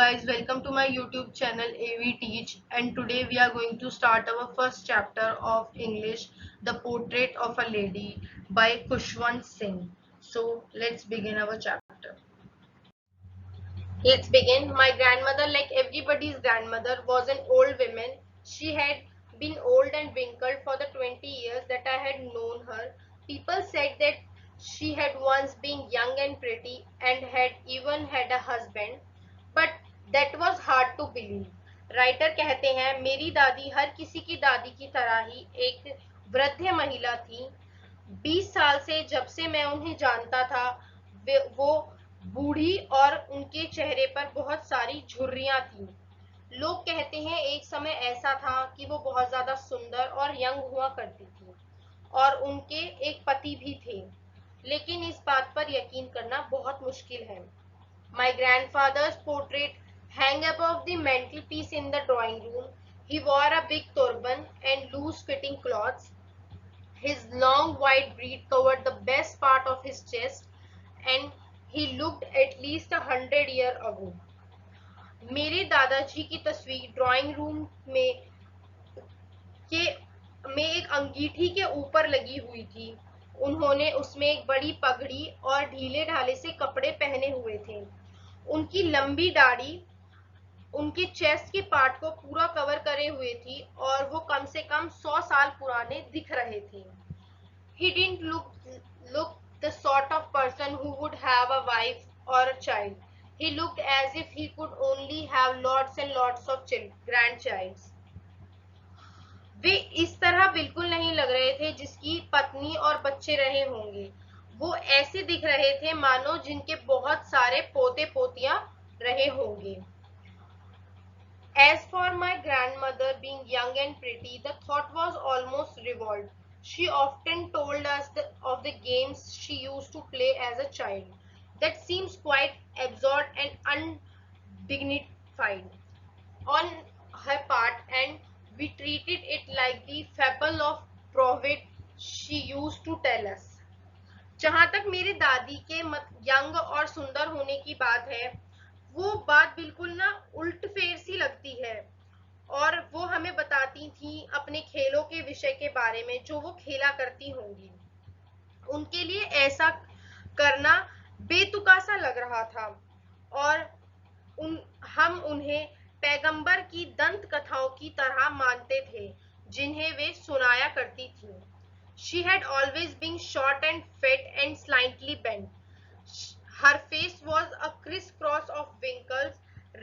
guys, welcome to my YouTube channel AV Teach, and today we are going to start our first chapter of English, The Portrait of a Lady by Khushwant Singh. So let's begin our chapter. Let's begin. My grandmother, like everybody's grandmother, was an old woman. She had been old and wrinkled for the 20 years that I had known her. People said that she had once been young and pretty and had even had a husband, but that was hard to believe. Writer कहते हैं मेरी दादी हर किसी की दादी की तरह ही एक वृद्ध महिला थी। 20 साल से जब से मैं उन्हें जानता था वो बूढ़ी और उनके चेहरे पर बहुत सारी झुर्रियां थीं। लोग कहते हैं एक समय ऐसा था कि वो बहुत ज्यादा सुंदर और यंग हुआ करती थी और उनके एक पति भी थे, लेकिन इस बात पर यकीन करना बहुत मुश्किल है। My grandfather's portrait hung above the mantelpiece in the drawing room. He wore a big turban and loose-fitting clothes. His long white beard covered the best part of his chest, and he looked at least 100 years ago. मेरे दादाजी की तस्वीर drawing room में एक अंगीठी के ऊपर लगी हुई थी। उन्होंने उसमें एक बड़ी पगड़ी और ढीले ढाले से कपड़े पहने हुए थे। उनकी लंबी दाढ़ी उनके चेस्ट के पार्ट को पूरा कवर करे हुए थी और वो कम से कम 100 साल पुराने दिख रहे थे। He didn't look the sort of person who would have a wife or a child. He looked as if he could only have lots and lots of grandchilds. वे इस तरह बिल्कुल नहीं लग रहे थे जिसकी पत्नी और बच्चे रहे होंगे। वो ऐसे दिख रहे थे मानो जिनके बहुत सारे पोते पोतियां रहे होंगे। As for my grandmother being young and pretty, the thought was almost revolt. She often told us of the games she used to play as a child. That seems quite absurd and undignified on her part, and we treated it like the fable of prophet she used to tell us. जहां तक मेरे दादी के young और सुंदर होने की बात है, वो बात बिल्कुल ना उल्ट फेर सी लगती है और वो हमें बताती थी अपने खेलों के विषय के बारे में जो वो खेला करती होंगी। उनके लिए ऐसा करना बेतुका सा लग रहा था और हम उन्हें पैगंबर की दंत कथाओं की तरह मानते थे जिन्हें वे सुनाया करती थी। She had always been short and fat and slightly bent. Her face was a crisscross of wrinkles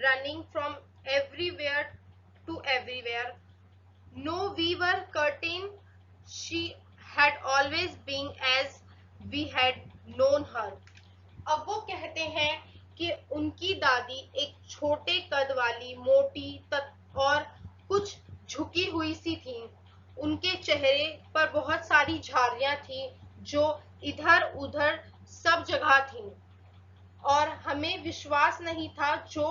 running from everywhere to everywhere. No weaver curtain. She had always been as we had known her. अब वो कहते हैं कि उनकी दादी एक छोटे कद वाली मोटी और कुछ झुकी हुई सी थी। उनके चेहरे पर बहुत सारी झारियां थी जो इधर उधर सब जगह थी और हमें विश्वास नहीं था जो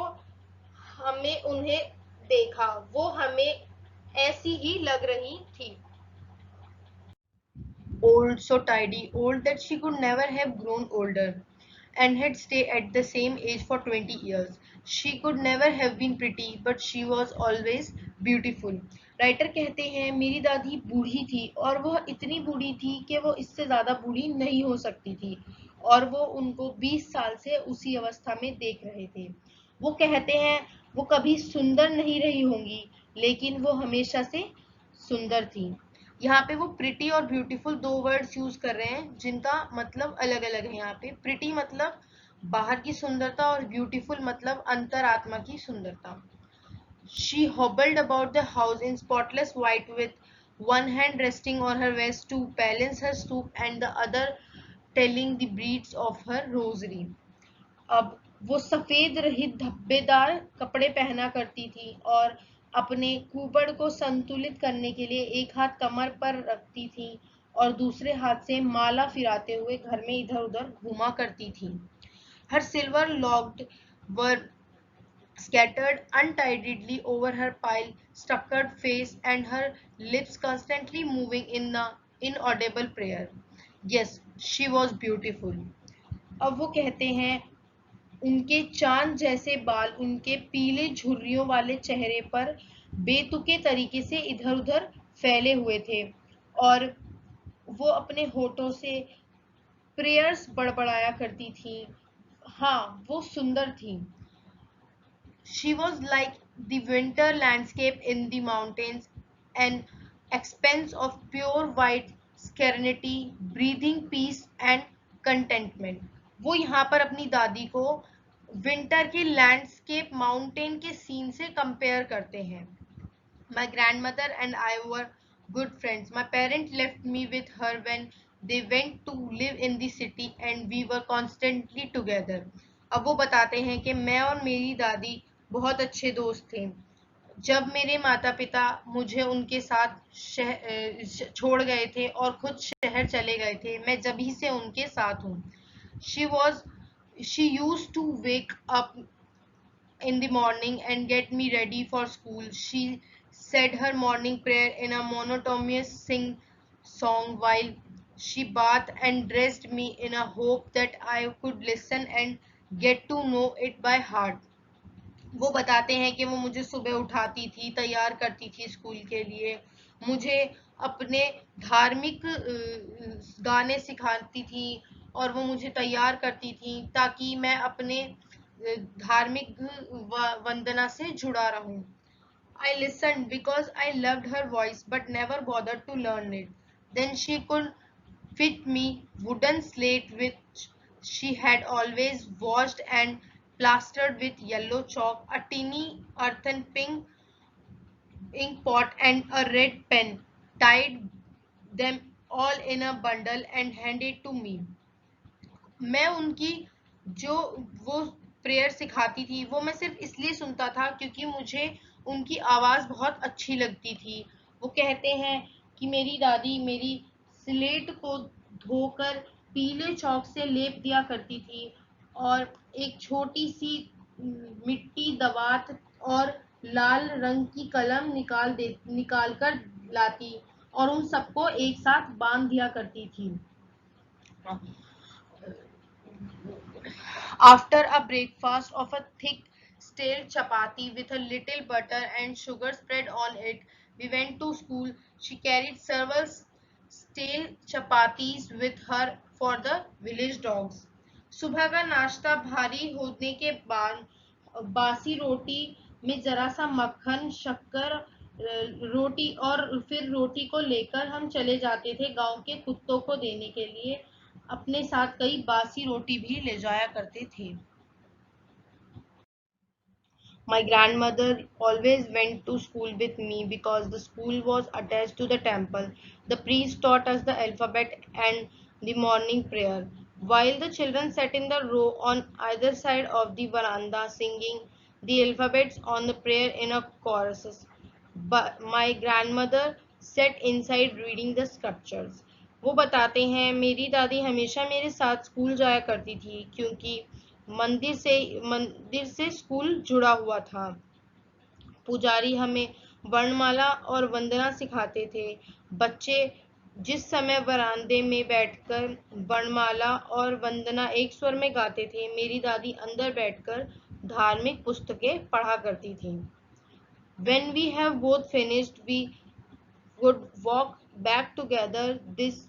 हमें उन्हें देखा। वो हमें ऐसी ही लग रही थी। Old, so tidy, old that she could never have grown older, and had stayed at the same age for 20 years. She could never have been pretty, but she was always beautiful. Writer कहते हैं मेरी दादी बूढ़ी थी और वह इतनी बूढ़ी थी कि वो इससे ज़्यादा बूढ़ी नहीं हो सकती थी और वो उनको 20 साल से उसी अवस्था में देख रहे थे। वो कहते हैं वो कभी सुंदर नहीं रही होंगी, लेकिन वो हमेशा से सुंदर थी। यहाँ पे वो प्रिटी और ब्यूटीफुल दो वर्ड्स यूज कर रहे हैं जिनका मतलब अलग अलग है। यहाँ पे प्रिटी मतलब बाहर की सुंदरता और ब्यूटीफुल मतलब अंतरात्मा की सुंदरता। She hobbled about the house in spotless white with one hand resting on her waist to balance her stoop and the other telling the beads of her rosary. अब वो सफेद रहित धब्बेदार कपड़े पहना करती थी और अपने कुबड़ को संतुलित करने के लिए एक हाथ कमर पर रखती थी और दूसरे हाथ से माला फिराते हुए घर में इधर उधर घुमा करती थी। Her silver locked were scattered untidily over her pale stuccoed face and her lips constantly moving in an inaudible prayer. Yes, she was beautiful. अब वो कहते हैं उनके चांद जैसे बाल उनके पीले झुर्रियों वाले चेहरे पर बेतुके तरीके से इधर उधर फैले हुए थे और वो अपने होठों से प्रेयर्स बड़बड़ाया करती थी। हाँ, वो सुंदर थी। She was like the winter landscape in the mountains, an expanse of pure white serenity, breathing peace and contentment. वो यहाँ पर अपनी दादी को विंटर के लैंडस्केप माउंटेन के सीन से कंपेयर करते हैं। My grandmother and I were good friends. My parents left me with her when they went to live in the city and we were constantly together. अब वो बताते हैं कि मैं और मेरी दादी बहुत अच्छे दोस्त थे। जब मेरे माता पिता मुझे उनके साथ छोड़ गए थे और खुद शहर चले गए थे, मैं जभी से उनके साथ हूँ। She used to wake up in the morning and get me ready for school. She said her morning prayer in a monotonous sing song while she bathed and dressed me in a hope that I could listen and get to know it by heart. वो बताते हैं कि वो मुझे सुबह उठाती थी, तैयार करती थी स्कूल के लिए, मुझे अपने धार्मिक गाने सिखाती थी और वो मुझे तैयार करती थी ताकि मैं अपने धार्मिक वंदना से जुड़ा रहूं। I listened because I loved her voice but never bothered to learn it. Then she could fit me wooden slate which she had always washed and plastered with yellow chalk, a teeny earthen pink ink pot and a red pen, tied them all in a bundle and handed to me. मैं उनकी जो वो prayer सिखाती थी वो मैं सिर्फ इसलिए सुनता था क्योंकि मुझे उनकी आवाज़ बहुत अच्छी लगती थी। वो कहते हैं कि मेरी दादी मेरी स्लेट को धोकर पीले चॉक से लेप दिया करती थी और एक छोटी सी मिट्टी दवात और लाल रंग की कलम निकाल कर लाती और उन सबको एक साथ बांध दिया करती थी। After a breakfast of a thick stale chapati with a little butter and sugar spread on it, we went to school. She carried several stale chapatis with her for the village dogs. सुबह का नाश्ता भारी होने के बाद बासी रोटी में जरा सा मक्खन, शक्कर, रोटी और फिर रोटी को लेकर हम चले जाते थे गांव के कुत्तों को देने के लिए। अपने साथ कई बासी रोटी भी ले जाया करते थे। My grandmother always went to school with me because the school was attached to the temple. The priest taught us the alphabet and the morning prayer, while the children sat in the row on either side of the veranda singing the alphabets on the prayer in a chorus. But my grandmother sat inside reading the scriptures. वो बताते हैं मेरी दादी हमेशा मेरे साथ school जाया करती थी क्योंकि मंदिर से स्कूल जुड़ा हुआ था। पुजारी हमें वर्णमाला और वंदना सिखाते थे। बच्चे जिस समय बरामदे में बैठकर वर्णमाला और वंदना एक स्वर में गाते थे, मेरी दादी अंदर बैठकर धार्मिक पुस्तकें पढ़ा करती थी। When we have both finished, we would walk back together. This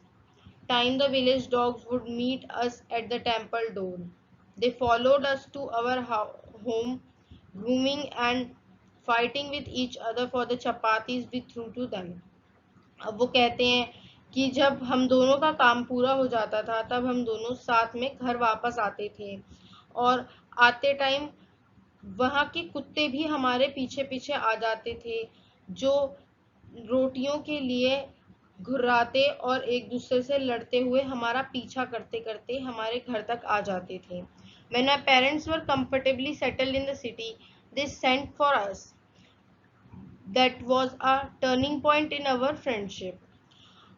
time the village dogs would meet us at the temple door. They followed us to our home, grooming and fighting with each other for the chapatis we threw to them. अब वो कहते हैं कि जब हम दोनों का काम पूरा हो जाता था तब हम दोनों साथ में घर वापस आते थे और आते टाइम वहाँ के कुत्ते भी हमारे पीछे पीछे आ जाते थे जो रोटियों के लिए घुर्राते और एक दूसरे से लड़ते हुए हमारा पीछा करते करते हमारे घर तक आ जाते थे। When my parents were comfortably settled in the city, they sent for us. That was a turning point in our friendship.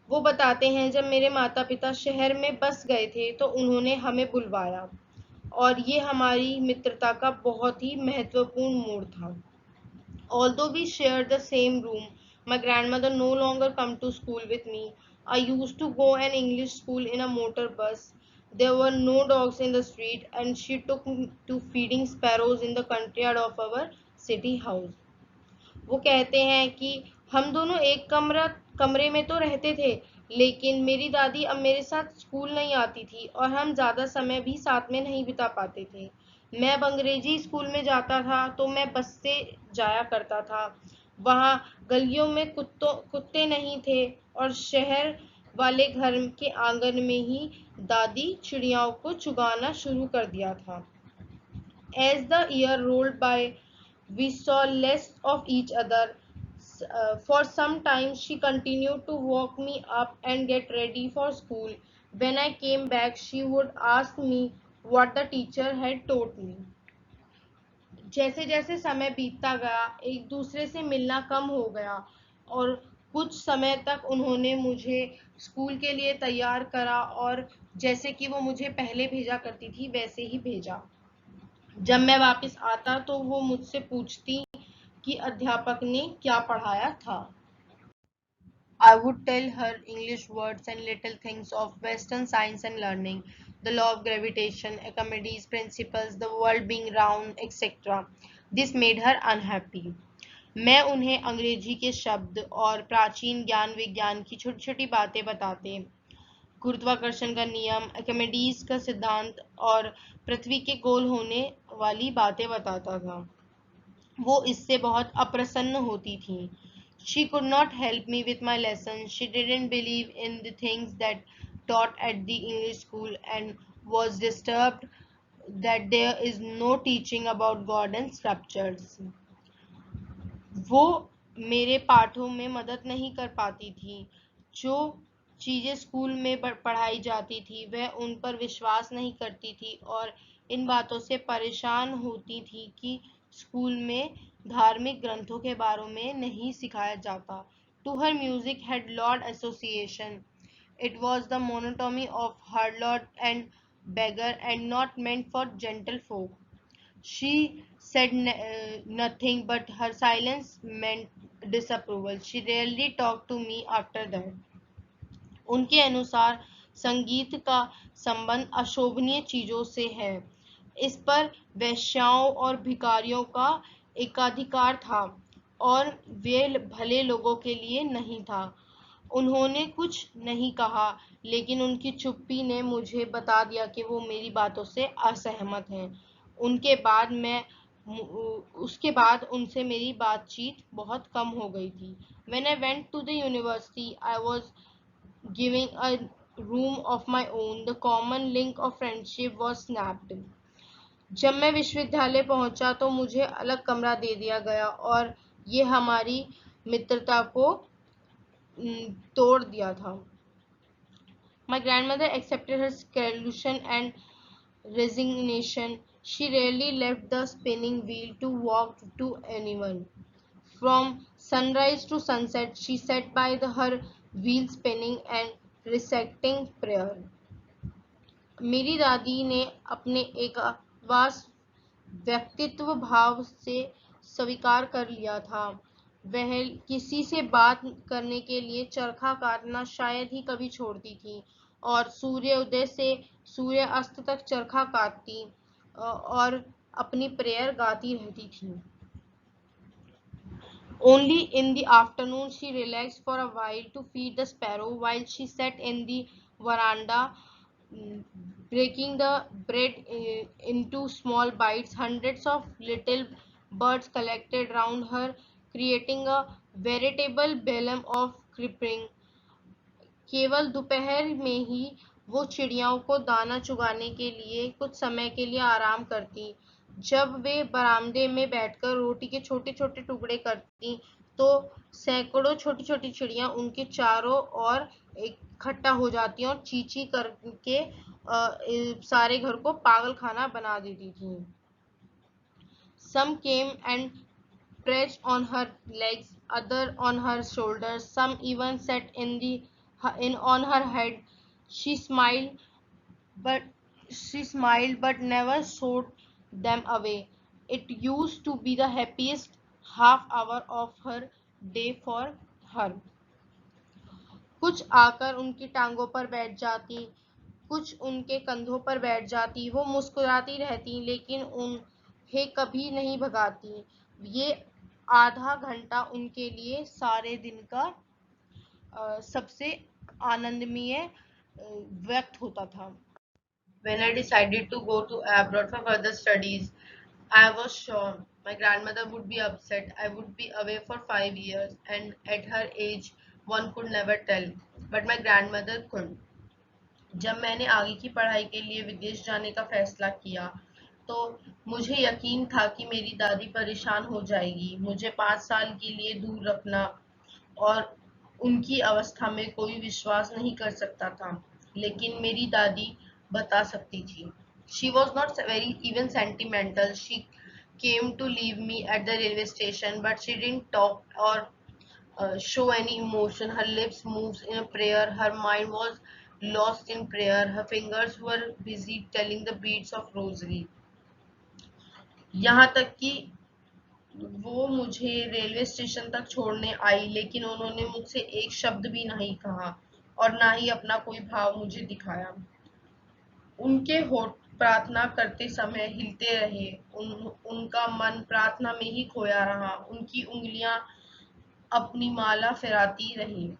वो बताते हैं जब मेरे माता पिता शहर में बस गए थे तो उन्होंने हमें बुलवाया और ये हमारी मित्रता का बहुत ही महत्वपूर्ण मोड़ था। Although we shared the same room, my grandmother no longer come to school with me. I used to go an English school in a motor bus. There were no dogs in the street, and she took me to feeding sparrows in the courtyard of our city house. वो कहते हैं कि हम दोनों एक कमरे में तो रहते थे, लेकिन मेरी दादी अब मेरे साथ स्कूल नहीं आती थी और हम ज़्यादा समय भी साथ में नहीं बिता पाते थे। मैं अब अंग्रेजी स्कूल में जाता था तो मैं बस से जाया करता था। वहाँ गलियों में कुत्ते नहीं थे और शहर वाले घर के आंगन में ही दादी चिड़ियाओं को चुगाना शुरू कर दिया था। As the year rolled by, we saw less of each other. For some time, she continued to walk me up and get ready for school. When I came back, she would ask me what the teacher had taught me. जैसे जैसे समय बीतता गया, एक दूसरे से मिलना कम हो गया और कुछ समय तक उन्होंने मुझे स्कूल के लिए तैयार करा और जैसे कि वो मुझे पहले भेजा करती थी वैसे ही भेजा। जब मैं वापस आता तो वो मुझसे पूछती कि अध्यापक ने क्या पढ़ाया था। I would tell her English words and little things of Western science and learning, the law of gravitation, Archimedes' principles, the world being round, etc. This made her unhappy. मैं उन्हें अंग्रेजी के शब्द और प्राचीन ज्ञान विज्ञान की छोटी छोटी बातें बताते, गुरुत्वाकर्षण का नियम, आर्किमिडीज का सिद्धांत और पृथ्वी के गोल होने वाली बातें बताता था। वो इससे बहुत अप्रसन्न होती थीं। She could not help me with my lessons. She didn't believe in the things that taught at the English school and was disturbed that there is no teaching about God and sculptures. वो मेरे पाठों में मदद नहीं कर पाती थी। जो चीज़ें स्कूल में पढ़ाई जाती थी वह उन पर विश्वास नहीं करती थी और इन बातों से परेशान होती थी कि स्कूल में धार्मिक ग्रंथों के बारे में नहीं सिखाया जाता। To her music had Lord association. It was the monotony of harlot and beggar and not meant for gentle folk. She said nothing, but her silence meant disapproval. She rarely talked to me after that. उनके अनुसार संगीत का संबंध अशोभनीय चीजों से है। इस पर वेश्याओं और भिखारियों का एकाधिकार था और वे भले लोगों के लिए नहीं था। उन्होंने कुछ नहीं कहा, लेकिन उनकी चुप्पी ने मुझे बता दिया कि वो मेरी बातों से असहमत हैं। उसके बाद उनसे मेरी बातचीत बहुत कम हो गई थी। When I went to the university, I was given a room of my own. The common link of friendship was snapped. जब मैं विश्वविद्यालय पहुंचा तो मुझे अलग कमरा दे दिया गया और ये हमारी मित्रता को तोड़ दिया था। My grandmother accepted her solution and resignation. She rarely left the spinning wheel to walk to anyone. From sunrise to sunset, she sat by her wheel spinning and reciting prayer. मेरी दादी ने अपने एकावास व्यक्तित्व भाव से स्वीकार कर लिया था। वह किसी से बात करने के लिए चरखा काटना शायद ही कभी छोड़ती थी और सूर्योदय से सूर्यास्त तक चरखा काटती और अपनी प्रेयर गाती रहती थी। Only in the afternoon she relaxed for a while to feed the sparrow while she sat in the veranda breaking the bread into small bites. Hundreds of little birds collected round her, creating a veritable bedlam of creeping. केवल दोपहर में ही वो चिड़ियाओं को दाना चुगाने के लिए कुछ समय के लिए आराम करती। जब वे बरामदे में बैठकर रोटी के छोटे छोटे टुकड़े करती तो सैकड़ों छोटी छोटी चिड़िया उनके चारों ओर इकट्ठा हो जाती और चींची करके सारे घर को पागल खाना बना देती थी। Some came and perched on her legs, other on her shoulders, some even sat in on her head. She smiled, but she smiled but never showed them away. It used to be the happiest half hour of her day for her. कुछ आकर उनकी टांगों पर बैठ जाती, कुछ उनके कंधों पर बैठ जाती, वो मुस्कुराती रहती लेकिन उन्हें कभी नहीं भगाती। ये आधा घंटा उनके लिए सारे दिन का सबसे आनंदमय व्यक्त होता था। When I decided to go to abroad for further studies, I was sure my grandmother would be upset. I would be away for 5 years, and at her age, one could never tell. But my grandmother could. जब मैंने आगे की पढ़ाई के लिए विदेश जाने का फैसला किया, तो मुझे यकीन था कि मेरी दादी परेशान हो जाएगी। मुझे 5 साल के लिए दूर रखना और उनकी अवस्था में कोई विश्वास नहीं कर सकता था, लेकिन मेरी दादी बता सकती थी। She was not very even sentimental. She came to leave me at the railway station, but she didn't talk or show any emotion. Her lips moved in a prayer. Her mind was lost in prayer. Her fingers were busy telling the beads of rosary. यहाँ तक कि वो मुझे railway station तक छोड़ने आई, लेकिन उन्होंने मुझसे एक शब्द भी नहीं कहा और ना ही अपना कोई भाव मुझे दिखाया। उनके होठ प्रार्थना करते समय हिलते रहे, उनका मन प्रार्थना में ही खोया रहा, उनकी उंगलियां अपनी माला फिराती रही।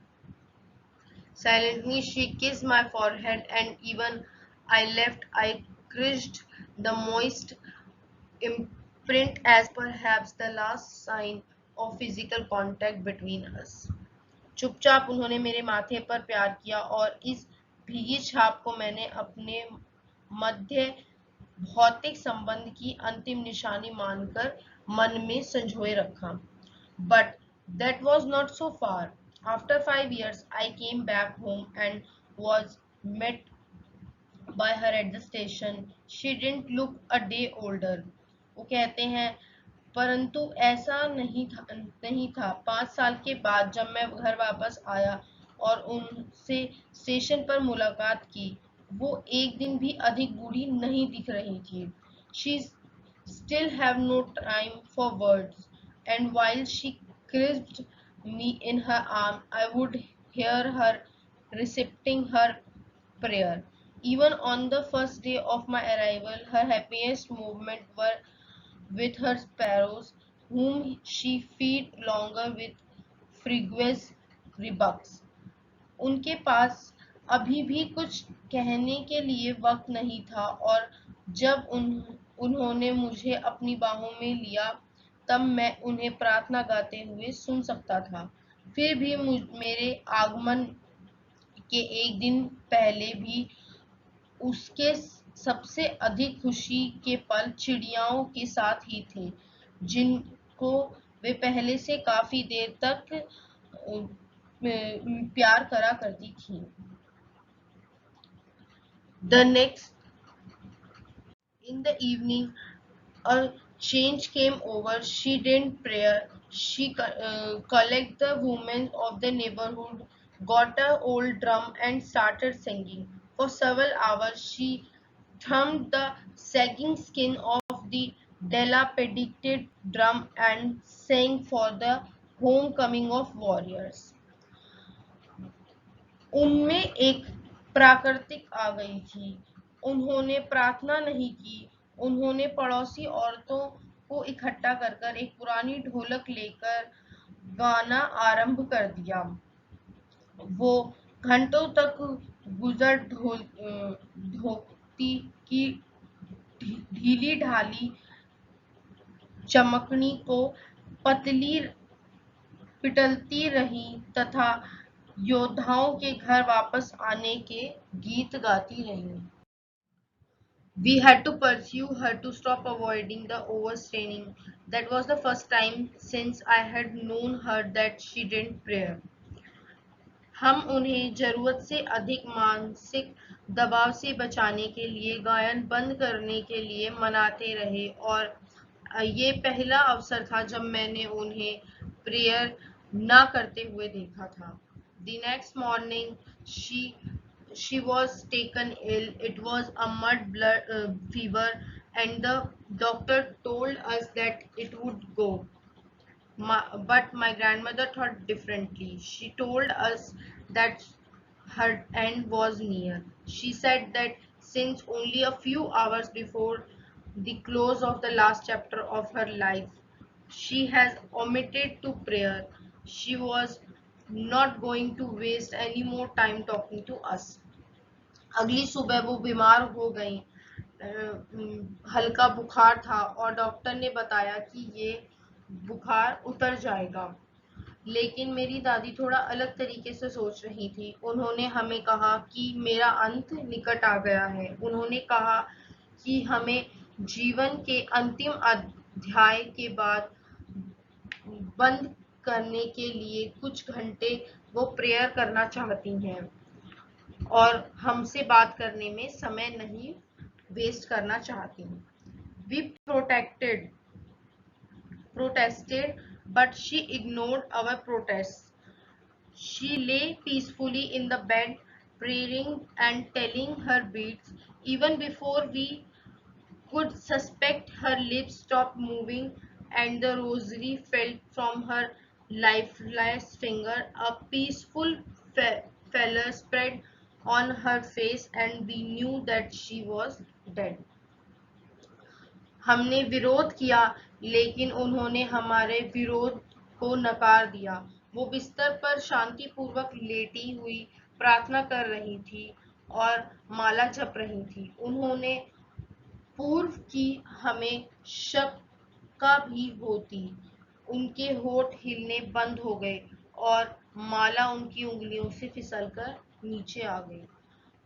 Silently she kissed my forehead, and even I left, I kissed the moist imprint as perhaps the last sign of physical contact between us. चुपचाप उन्होंने मेरे माथे पर प्यार किया और इस भीगी छाप को मैंने अपने मध्य भौतिक संबंध की अंतिम निशानी मानकर मन में संजोए रखा। But that was not so far. After 5 years, I came back home and was met by her at the station. She didn't look a day older. वो कहते हैं, परंतु ऐसा नहीं था। 5 साल के बाद जब मैं घर वापस आया और उनसे स्टेशन पर मुलाकात की, वो एक दिन भी अधिक बूढ़ी नहीं दिख रही थी। She still have no time for words, and while she crisped me in her arm, I would hear her reciting her prayer. Even on the first day of my arrival, her happiest movements were with her sparrows, whom she fed longer with frigorous rebuks. उनके पास अभी भी कुछ कहने के लिए वक्त नहीं था और जब उन्होंने मुझे अपनी बाहों में लिया, तब मैं उन्हें प्रार्थना गाते हुए सुन सकता था। फिर भी मेरे आगमन के एक दिन पहले भी उसके सबसे अधिक खुशी के पल चिड़ियाओं के साथ ही थे, जिनको वे पहले से काफी देर तक प्यार करा करती थी। The next in the evening, a change came over. She didn't pray. She collected the women of the neighborhood, got an old drum, and started singing. For several hours, she thumped the sagging skin of the dilapidated drum and sang for the homecoming of warriors. उनमें एक प्राकृतिक आ गई थी। उन्होंने प्रार्थना नहीं की, उन्होंने पड़ोसी औरतों को इकट्ठा कर एक पुरानी ढोलक लेकर गाना आरंभ कर दिया। वो घंटों तक गुजर धोती की ढीली ढाली चमकनी को पतली पिटलती रही तथा योद्धाओं के घर वापस आने के गीत गाती रही। We had to pursue her to stop avoiding the overstraining. That was the first time since I had known her that she didn't pray. हम उन्हें जरूरत से अधिक मानसिक दबाव से बचाने के लिए गायन बंद करने के लिए मनाते रहे और ये पहला अवसर था जब मैंने उन्हें प्रेयर न करते हुए देखा था। The next morning she was taken ill. It was a mud blood fever, and the doctor told us that it would go. But my grandmother thought differently. She told us that her end was near. She said that since only a few hours before the close of the last chapter of her life, she has omitted to prayer. She was not going to waste any more time talking to us. अगली सुबह वो बीमार हो गई। हल्का बुखार था और डॉक्टर ने बताया कि ये बुखार उतर जाएगा। लेकिन मेरी दादी थोड़ा अलग तरीके से सोच रही थी। उन्होंने हमें कहा कि मेरा अंत निकट आ गया है। उन्होंने कहा कि हमें जीवन के अंतिम अध्याय के बाद बंद करने के लिए कुछ घंटे वो प्रेयर करना चाहती हैं और हमसे बात करने में समय नहीं वेस्ट करना चाहती। We protested, but she ignored our protests. She lay peacefully in the bed, praying and telling her beads. Even before we could suspect, her lips stopped moving and the rosary fell from her lifeless finger. A peaceful pallor spread on her face and we knew that she was dead. हमने विरोध किया, लेकिन उन्होंने हमारे विरोध को नकार दिया। वो बिस्तर पर शांतिपूर्वक लेटी हुई प्रार्थना कर रही थी और माला जप रही थी। उन्होंने पूर्व की हमें शक का भी होती। उनके होठ हिलने बंद हो गए और माला उनकी उंगलियों से फिसलकर नीचे आ गई।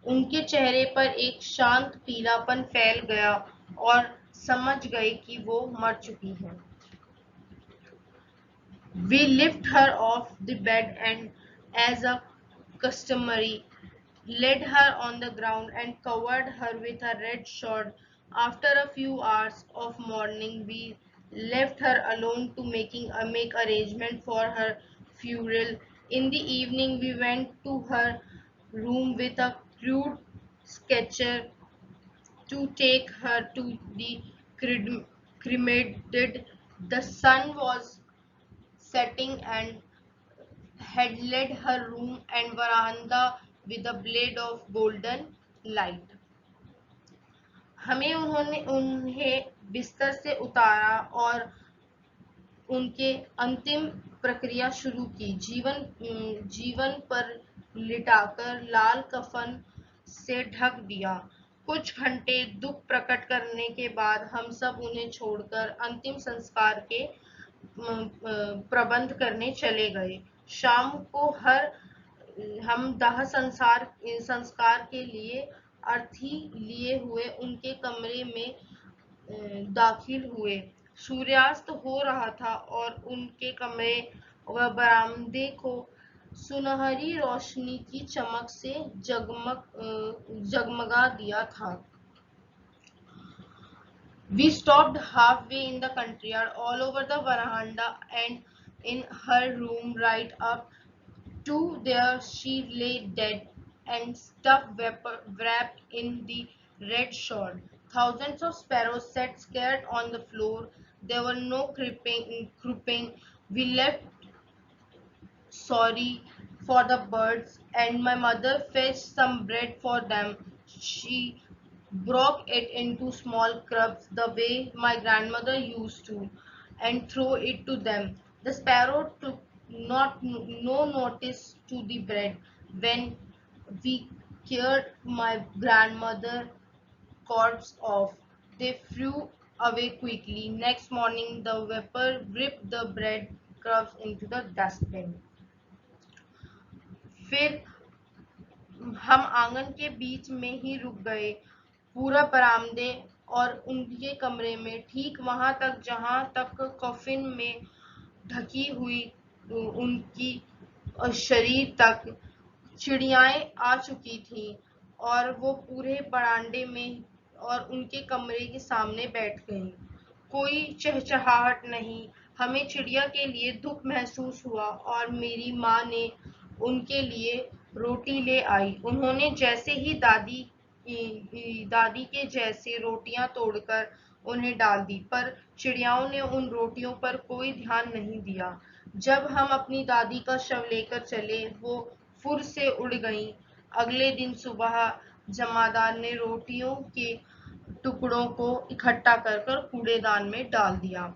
उनके चेहरे पर एक शांत पीलापन फैल गया और समझ गए कि वो मर चुकी हैं। We lifted her off the bed and, as a customary, laid her on the ground and covered her with a red shawl. After a few hours of mourning, we left her alone to make arrangement for her funeral. In the evening, we went to her room with a crude sketcher to take her to the cremated. The sun was setting and had lit her room and veranda with a blade of golden light. हमें उन्हें बिस्तर से उतारा और उनके अंतिम प्रक्रिया शुरू की। जीवन पर लिटाकर लाल कफन से ढक दिया। कुछ घंटे दुख प्रकट करने के बाद हम सब उन्हें छोड़कर अंतिम संस्कार के प्रबंध करने चले गए। शाम को हम दाह संस्कार के लिए अर्थी लिए हुए उनके कमरे में दाखिल हुए। सूर्यास्त हो रहा था और उनके कमरे व बरामदे को सुनहरी रोशनी की चमक से जगमगा दिया था। We stopped halfway in the courtyard, all over the veranda and in her room right up to there she lay dead and stuffed wrapped in the red shawl. Thousands of sparrows sat scared on the floor. There were no crouping. We left sorry for the birds, and my mother fetched some bread for them. She broke it into small crumbs the way my grandmother used to, and threw it to them. The sparrow took no notice to the bread. When we carried my grandmother corpse off, they flew away quickly. Next morning, the vapor ripped the bread crumbs into the dustbin. फिर हम आंगन के बीच में ही रुक गए, पूरा बरामदे और उनके कमरे में, ठीक वहां तक जहां तक कफिन में ढकी हुई उनकी शरीर तक चिड़ियाएं आ चुकी थीं और वो पूरे बरामदे में और उनके कमरे के सामने बैठ गईं। कोई चहचहाहट नहीं। हमें चिड़िया के लिए दुख महसूस हुआ और मेरी माँ ने उनके लिए रोटी ले आई। उन्होंने जैसे ही दादी के जैसे रोटियां तोड़कर उन्हें डाल दी, पर चिड़ियाओं ने उन रोटियों पर कोई ध्यान नहीं दिया। जब हम अपनी दादी का शव लेकर चले, वो फुर से उड़ गईं। अगले दिन सुबह जमादार ने रोटियों के टुकड़ों को इकट्ठा कर कर कूड़ेदान में डाल दिया।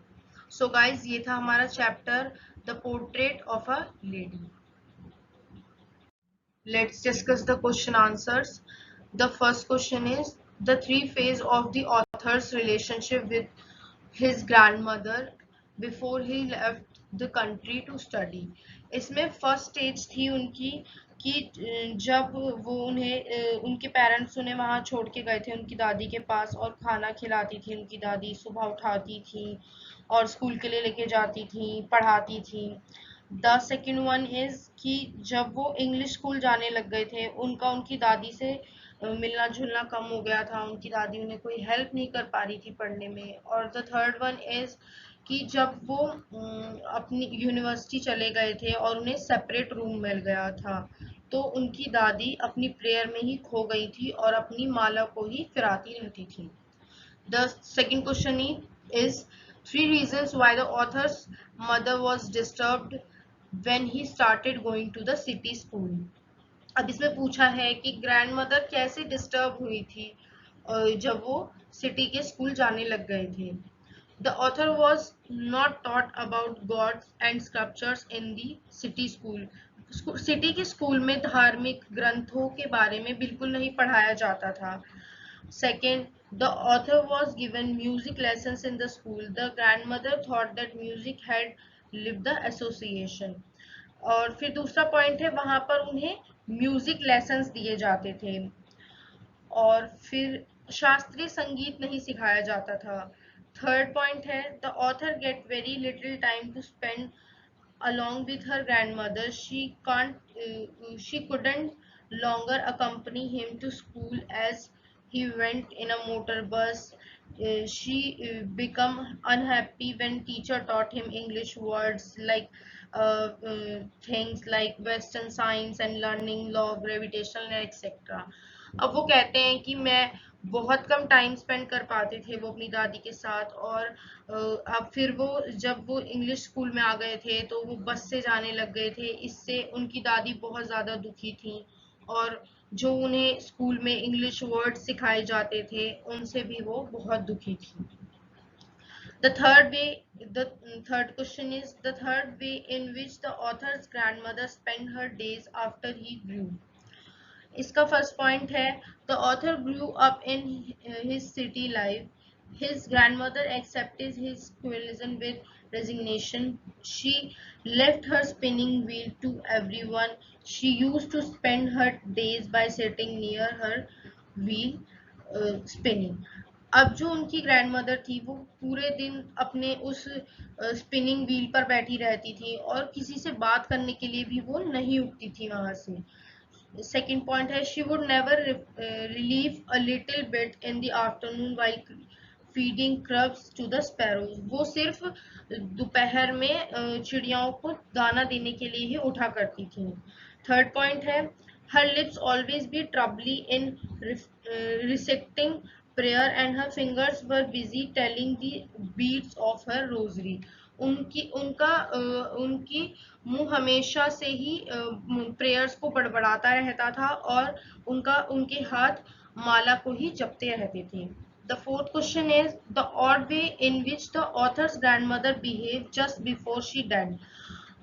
सो गाइज, ये था हमारा chapter the portrait of a lady. Let's discuss the question answers. The first question is the three phase of the author's relationship with his grandmother before he left the country to study. इसमें first stage थी उनकी कि जब वो उनके parents उन्हें वहाँ छोड़ के गए थे उनकी दादी के पास, और खाना खिलाती थी उनकी दादी, सुबह उठाती थी और स्कूल के लिए लेके जाती थी, पढ़ाती थी। द सेकेंड वन इज कि जब वो इंग्लिश स्कूल जाने लग गए थे, उनका उनकी दादी से मिलना जुलना कम हो गया था, उनकी दादी उन्हें कोई हेल्प नहीं कर पा रही थी पढ़ने में। और द थर्ड वन इज कि जब वो अपनी यूनिवर्सिटी चले गए थे और उन्हें सेपरेट रूम मिल गया था, तो उनकी दादी अपनी प्रेयर में ही खो गई थी और अपनी माला को ही फिराती रहती थी। The second question is three reasons why the author's mother was disturbed when he started going to the city school. अब इसमें पूछा है कि ग्रैंड मदर कैसे डिस्टर्ब हुई थी जब वो सिटी के स्कूल जाने लग गए थे। The author was not taught about gods and sculptures in the city school. City के स्कूल में धार्मिक ग्रंथों के बारे में बिल्कुल नहीं पढ़ाया जाता था। Second, the author was given music lessons in the school. The grandmother thought that music had lived the association. और फिर दूसरा पॉइंट है, वहां पर उन्हें म्यूजिक लेसन्स दिए जाते थे। और फिर शास्त्रीय संगीत नहीं सिखाया जाता था। थर्ड पॉइंट है, the author get very little time to spend along with her grandmother. She couldn't longer accompany him to school as he went in a motor bus. She become unhappy when teacher taught him English words like things like Western science and learning, law, gravitational, etc. अब वो कहते हैं कि मैं बहुत कम time spend कर पाते थे वो अपनी दादी के साथ, और अब फिर वो जब वो इंग्लिश स्कूल में आ गए थे तो वो बस से जाने लग गए थे। इससे उनकी दादी बहुत ज़्यादा दुखी थी, और जो उन्हें स्कूल में इंग्लिश वर्ड सिखाए जाते थे उनसे भी वो बहुत दुखी थी। The third question is the third way in which the author's grandmother spent her days after he grew. इसका फर्स्ट पॉइंट है, the author grew up in his city life. His grandmother accepted his schoolism with resignation. She left her spinning wheel to everyone. She used to spend her days by sitting near her wheel spinning. अब जो उनकी grandmother थी वो पूरे दिन अपने उस spinning wheel पर बैठी रहती थी, और किसी से बात करने के लिए भी वो नहीं उठती थी वहां से। Second point है, she would never relieve a little bit in the afternoon while feeding crumbs to the sparrows. वो सिर्फ दोपहर में चिड़ियाओं को दाना देने के लिए ही उठा करती थी। थर्ड पॉइंट है, her lips always be troubly in reciting prayer and her fingers were busy telling the beads of her rosary. उनकी मुंह हमेशा से ही प्रेयर्स को बड़बड़ाता रहता था, और उनके हाथ माला को ही जपते रहते थे। The fourth question is the odd way in which the author's grandmother behaved just before she died.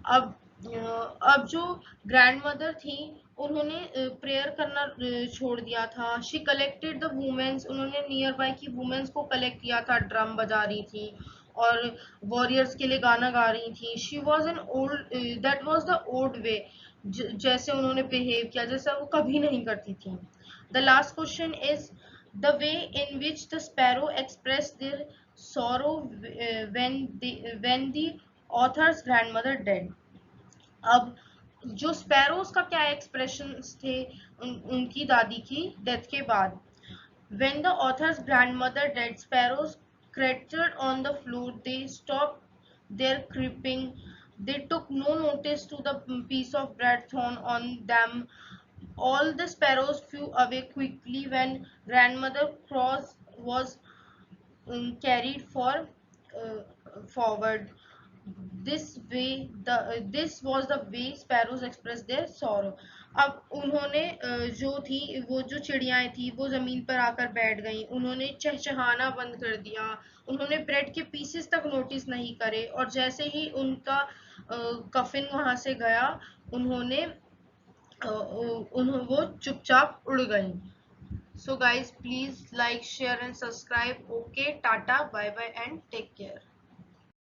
अब अब जो ग्रैंडमदर थी उन्होंने प्रेयर करना छोड़ दिया था। शी कलेक्टेड द वुमेन्स, उन्होंने नियर बाय की वुमेन्स को कलेक्ट किया था, ड्रम बजा रही थी और वॉरियर्स के लिए गाना गा रही थी। She was an old, that was the old way, जैसे उन्होंने बिहेव किया जैसा वो कभी नहीं करती थी। The last question is the way in which the sparrow express their sorrow when the author's grandmother dead. अब जो स्पैरोज का क्या एक्सप्रेशंस थे उनकी दादी की डेथ के बाद। When the author's grandmother died, sparrows clattered on the floor. They stopped their creeping. They took no notice to the piece of bread thrown on them. All the sparrows flew away quickly when grandmother cross was carried forward. This was the way sparrows expressed their sorrow. अब उन्होंने वो जो चिड़ियाएं थी वो जमीन पर आकर बैठ गईं, उन्होंने चहचहाना बंद कर दिया, उन्होंने ब्रेड के पीसेस तक नोटिस नहीं करे, और जैसे ही उनका कफिन वहां से गया, उन्होंने वो चुपचाप उड़ गई। So guys, please like, share and subscribe. Okay, tata, bye bye and take care.